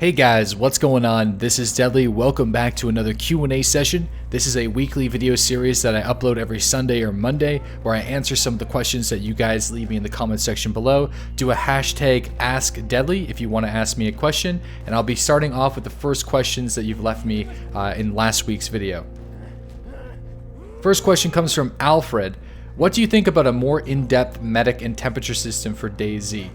Hey guys, what's going on? This is Deadly. Welcome back to another Q&A session. This is a weekly video series that I upload every Sunday or Monday where I answer some of the questions that you guys leave me in the comment section below. Do a hashtag AskDeadly if you want to ask me a question, and I'll be starting off with the first questions that you've left me in last week's video. First question comes from Alfred. What do you think about a more in-depth medic and temperature system for DayZ?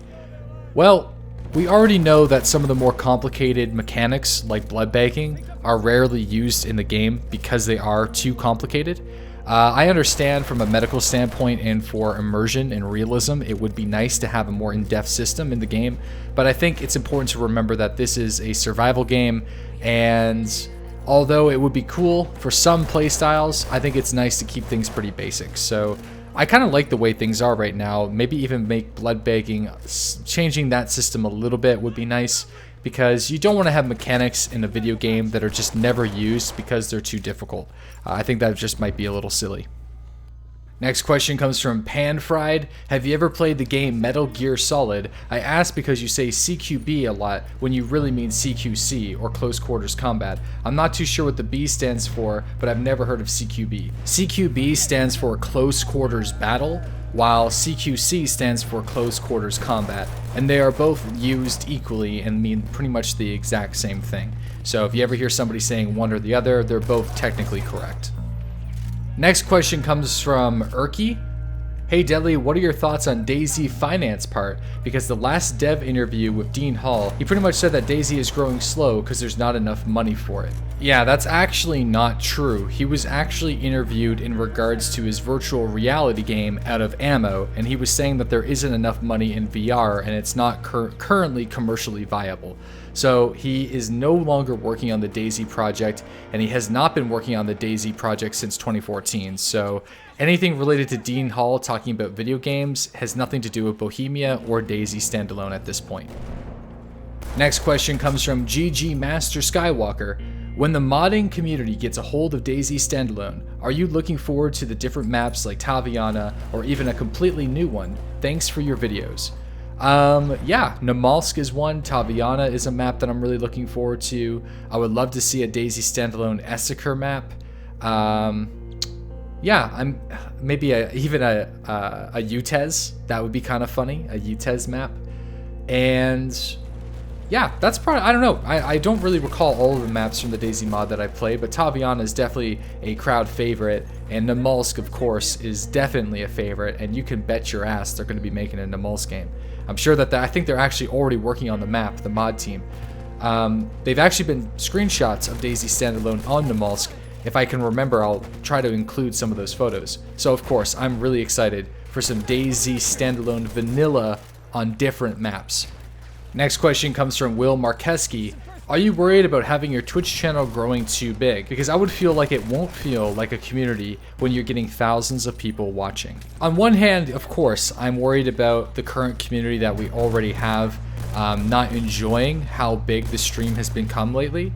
Well, we already know that some of the more complicated mechanics, like blood banking, are rarely used in the game because they are too complicated. I understand from a medical standpoint and for immersion and realism, it would be nice to have a more in-depth system in the game, but I think it's important to remember that this is a survival game, and although it would be cool for some playstyles, I think it's nice to keep things pretty basic. So I kind of like the way things are right now. Maybe even make blood banking, changing that system a little bit would be nice, because you don't want to have mechanics in a video game that are just never used because they're too difficult. I think that just might be a little silly. Next question comes from PanFried. Have you ever played the game Metal Gear Solid? I ask because you say CQB a lot when you really mean CQC, or Close Quarters Combat. I'm not too sure what the B stands for, but I've never heard of CQB. CQB stands for Close Quarters Battle, while CQC stands for Close Quarters Combat, and they are both used equally and mean pretty much the exact same thing. So if you ever hear somebody saying one or the other, they're both technically correct. Next question comes from Erky. Hey Deadly, what are your thoughts on DayZ finance part? Because the last dev interview with Dean Hall, he pretty much said that DayZ is growing slow because there's not enough money for it. Yeah, that's actually not true. He was actually interviewed in regards to his virtual reality game Out of Ammo, and he was saying that there isn't enough money in VR and it's not currently commercially viable. So he is no longer working on the DayZ project, and he has not been working on the DayZ project since 2014. So anything related to Dean Hall talking about video games has nothing to do with Bohemia or DayZ standalone at this point. Next question comes from GG Master Skywalker. When the modding community gets a hold of DayZ standalone, are you looking forward to the different maps like Taviana or even a completely new one? Thanks for your videos. Yeah, Namalsk is one. Taviana is a map that I'm really looking forward to. I would love to see a DayZ standalone Essaker map. Yeah, I'm maybe even a Utez. That would be kind of funny, a Utez map. And yeah, that's probably, I don't know. I don't really recall all of the maps from the DayZ mod that I played, but Taviana is definitely a crowd favorite, and Namalsk, of course, is definitely a favorite, and you can bet your ass they're going to be making a Namalsk game. I'm sure that I think they're actually already working on the map, the mod team. They've actually been screenshots of DayZ standalone on Namalsk. If I can remember, I'll try to include some of those photos. So of course, I'm really excited for some DayZ standalone vanilla on different maps. Next question comes from Will Markeski. Are you worried about having your Twitch channel growing too big? Because I would feel like it won't feel like a community when you're getting thousands of people watching. On one hand, of course, I'm worried about the current community that we already have not enjoying how big the stream has become lately.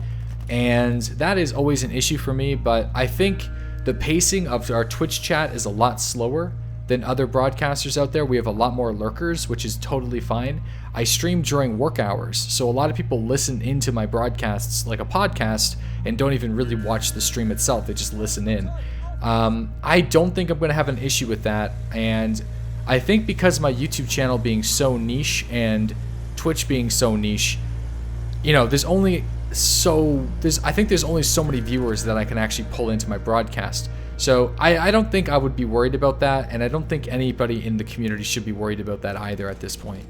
And that is always an issue for me, but I think the pacing of our Twitch chat is a lot slower than other broadcasters out there. We have a lot more lurkers, which is totally fine. I stream during work hours, so a lot of people listen into my broadcasts like a podcast and don't even really watch the stream itself, they just listen in. I don't think I'm going to have an issue with that, and I think because my YouTube channel being so niche and Twitch being so niche, you know, I think there's only so many viewers that I can actually pull into my broadcast. So I don't think I would be worried about that, and I don't think anybody in the community should be worried about that either at this point.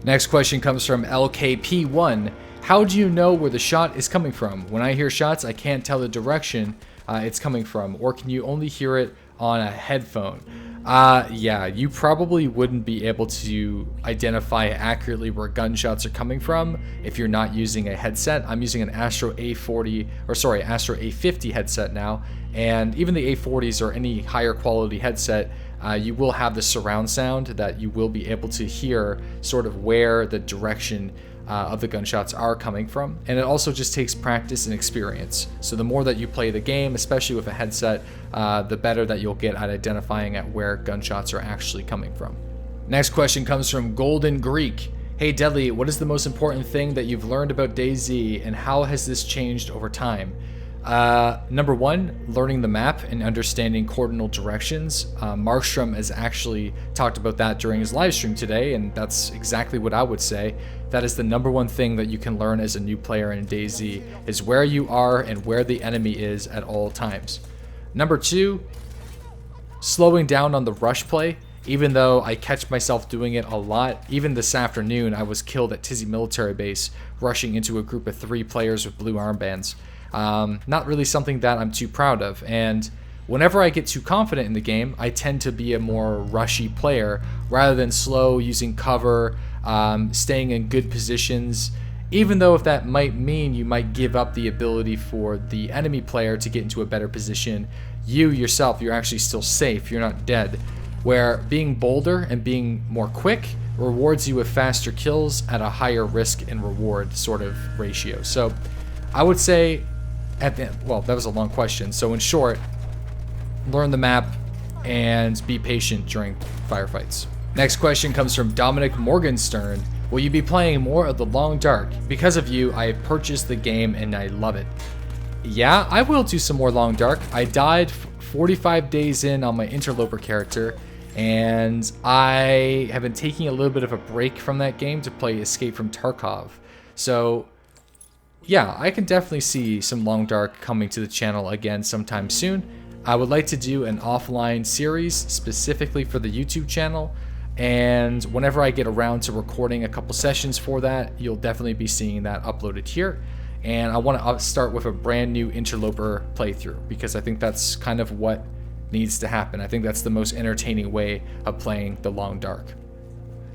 Next question comes from LKP1. How do you know where the shot is coming from? When I hear shots, I can't tell the direction it's coming from, or can you only hear it on a headphone? Yeah, you probably wouldn't be able to identify accurately where gunshots are coming from if you're not using a headset. I'm using an Astro A50 headset now, and even the A40s or any higher quality headset, you will have the surround sound that you will be able to hear sort of where the direction of the gunshots are coming from. And it also just takes practice and experience. So the more that you play the game, especially with a headset, the better that you'll get at identifying at where gunshots are actually coming from. Next question comes from Golden Greek. Hey Deadly, what is the most important thing that you've learned about DayZ and how has this changed over time? Number one, learning the map and understanding coordinal directions. Markstrom has actually talked about that during his live stream today, and that's exactly what I would say. That is the number one thing that you can learn as a new player in DayZ, is where you are and where the enemy is at all times. Number two, slowing down on the rush play. Even though I catch myself doing it a lot, even this afternoon I was killed at Tizzy Military Base, rushing into a group of 3 players with blue armbands. Not really something that I'm too proud of, and whenever I get too confident in the game, I tend to be a more rushy player rather than slow, using cover, staying in good positions, even though if that might mean you might give up the ability for the enemy player to get into a better position, you yourself, you're actually still safe, you're not dead. Where being bolder and being more quick rewards you with faster kills at a higher risk and reward sort of ratio. So I would say well, that was a long question. So in short, learn the map and be patient during firefights. Next question comes from Dominic Morgenstern. Will you be playing more of the Long Dark? Because of you, I have purchased the game and I love it. Yeah, I will do some more Long Dark. I died 45 days in on my interloper character, and I have been taking a little bit of a break from that game to play Escape from Tarkov. So yeah, I can definitely see some Long Dark coming to the channel again sometime soon. I would like to do an offline series specifically for the YouTube channel, and whenever I get around to recording a couple sessions for that, you'll definitely be seeing that uploaded here. And I want to start with a brand new interloper playthrough, because I think that's kind of what needs to happen. I think that's the most entertaining way of playing the Long Dark.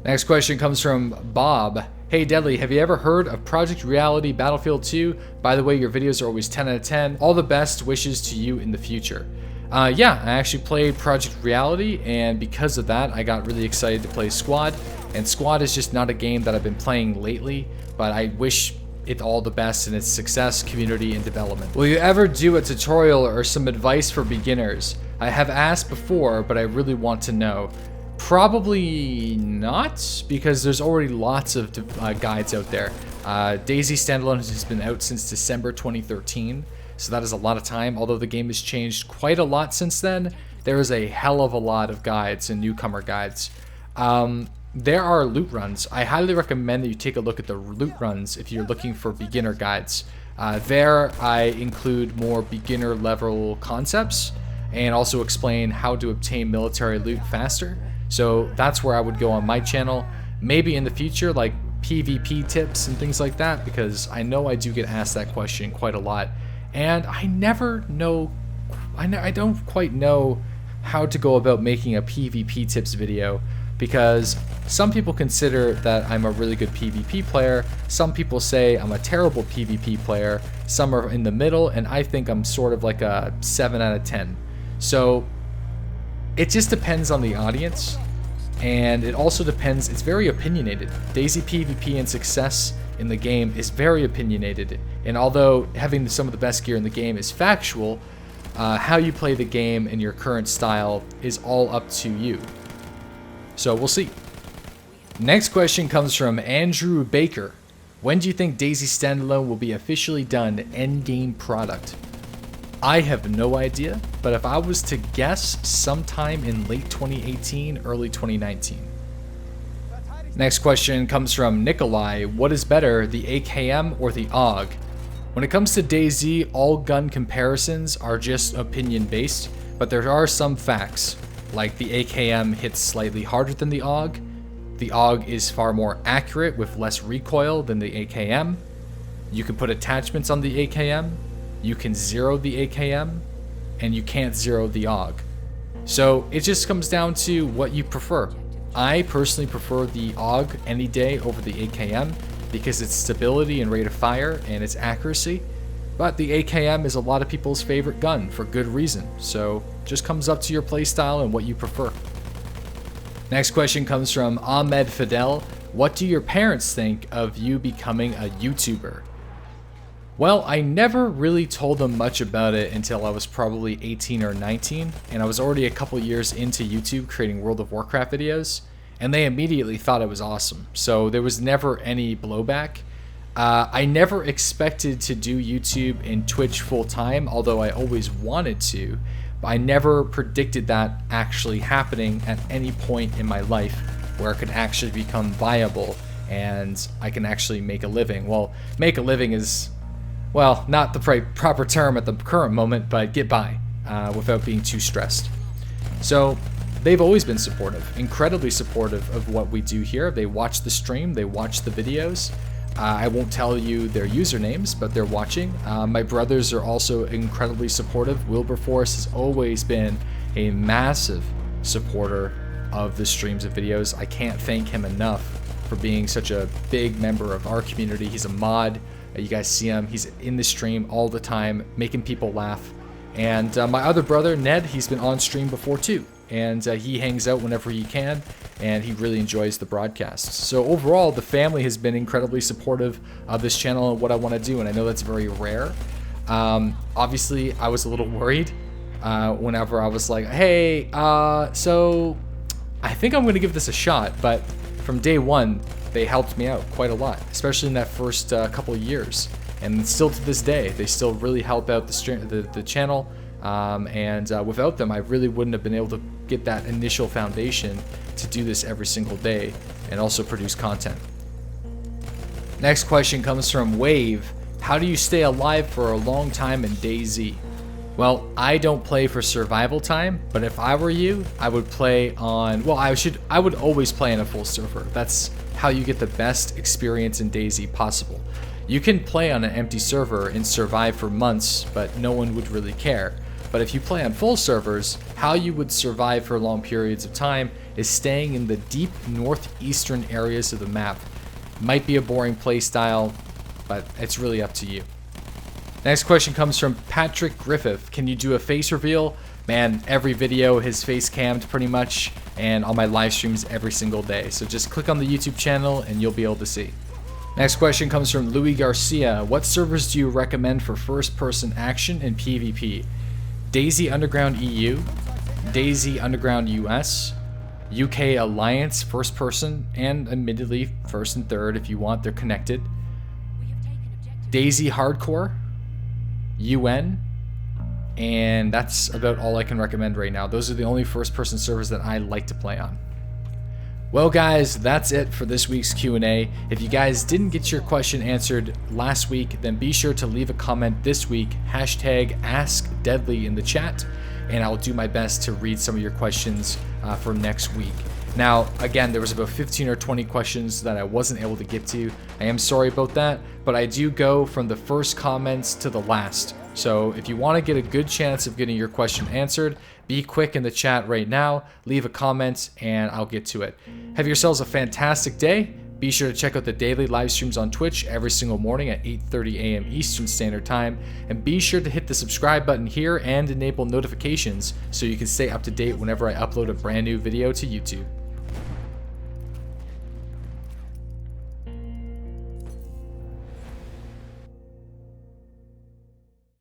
Next question comes from Bob. Hey Deadly, have you ever heard of Project Reality Battlefield 2? By the way, your videos are always 10 out of 10. All the best wishes to you in the future. Yeah, I actually played Project Reality, and because of that, I got really excited to play Squad. And Squad is just not a game that I've been playing lately, but I wish it all the best in its success, community, and development. Will you ever do a tutorial or some advice for beginners? I have asked before, but I really want to know. Probably not, because there's already lots of guides out there. DayZ Standalone has been out since December 2013, so that is a lot of time. Although the game has changed quite a lot since then, there is a hell of a lot of guides and newcomer guides. There are loot runs. I highly recommend that you take a look at the loot runs if you're looking for beginner guides. There I include more beginner level concepts and also explain how to obtain military loot faster. So that's where I would go on my channel. Maybe in the future, like PvP tips and things like that, because I know I do get asked that question quite a lot. And I never know, I don't quite know how to go about making a PvP tips video, because some people consider that I'm a really good PvP player, some people say I'm a terrible PvP player, some are in the middle, and I think I'm sort of like a 7 out of 10. So it just depends on the audience, and it also depends, it's very opinionated. DayZ PvP and success in the game is very opinionated, and although having some of the best gear in the game is factual, how you play the game in your current style is all up to you. So we'll see. Next question comes from Andrew Baker. When do you think DayZ Standalone will be officially done endgame product? I have no idea, but if I was to guess, sometime in late 2018, early 2019. Next question comes from Nikolai. What is better, the AKM or the AUG? When it comes to DayZ, all gun comparisons are just opinion based, but there are some facts. Like the AKM hits slightly harder than the AUG. The AUG is far more accurate with less recoil than the AKM. You can put attachments on the AKM. You can zero the AKM. And you can't zero the AUG. So it just comes down to what you prefer. I personally prefer the AUG any day over the AKM because its stability and rate of fire and its accuracy. But the AKM is a lot of people's favorite gun for good reason, so just comes up to your playstyle and what you prefer. Next question comes from Ahmed Fidel. What do your parents think of you becoming a YouTuber? Well, I never really told them much about it until I was probably 18 or 19, and I was already a couple years into YouTube creating World of Warcraft videos. and they immediately thought it was awesome. So there was never any blowback. I never expected to do YouTube and Twitch full time, although I always wanted to. But I never predicted that actually happening at any point in my life where it could actually become viable and I can actually make a living. Well, make a living is, well, not the proper term at the current moment, but get by without being too stressed. So they've always been supportive, incredibly supportive of what we do here. They watch the stream, they watch the videos. I won't tell you their usernames, but they're watching. My brothers are also incredibly supportive. Wilberforce has always been a massive supporter of the streams and videos. I can't thank him enough for being such a big member of our community. He's a mod. You guys see him. He's in the stream all the time, making people laugh. And my other brother, Ned, he's been on stream before too. And he hangs out whenever he can, and he really enjoys the broadcasts. So overall, the family has been incredibly supportive of this channel and what I want to do, and I know that's very rare. Obviously, I was a little worried whenever I was like, hey, so I think I'm going to give this a shot, but from day one, they helped me out quite a lot, especially in that first couple of years. And still to this day, they still really help out the channel. Without them, I really wouldn't have been able to get that initial foundation to do this every single day and also produce content. Next question comes from Wave. How do you stay alive for a long time in DayZ? Well, I don't play for survival time, but if I were you, I would play on, well, I would always play on a full server. That's how you get the best experience in DayZ possible. You can play on an empty server and survive for months, but no one would really care. But if you play on full servers, how you would survive for long periods of time is staying in the deep northeastern areas of the map. Might be a boring play style, but it's really up to you. Next question comes from Patrick Griffith. Can you do a face reveal? Man, every video his face cammed pretty much, and on my live streams every single day. So just click on the YouTube channel and you'll be able to see. Next question comes from Louis Garcia. What servers do you recommend for first-person action and PvP? DayZ Underground EU, DayZ Underground US, UK Alliance first person, and admittedly first and third if you want, they're connected. DayZ Hardcore, UN, and that's about all I can recommend right now. Those are the only first person servers that I like to play on. Well guys, that's it for this week's Q&A. If you guys didn't get your question answered last week, then be sure to leave a comment this week, #AskDeadly in the chat, and I'll do my best to read some of your questions for next week. Now, again, there was about 15 or 20 questions that I wasn't able to get to. I am sorry about that, but I do go from the first comments to the last. So if you want to get a good chance of getting your question answered, be quick in the chat right now, leave a comment, and I'll get to it. Have yourselves a fantastic day. Be sure to check out the daily live streams on Twitch every single morning at 8:30 a.m. Eastern Standard Time, and be sure to hit the subscribe button here and enable notifications so you can stay up to date whenever I upload a brand new video to YouTube.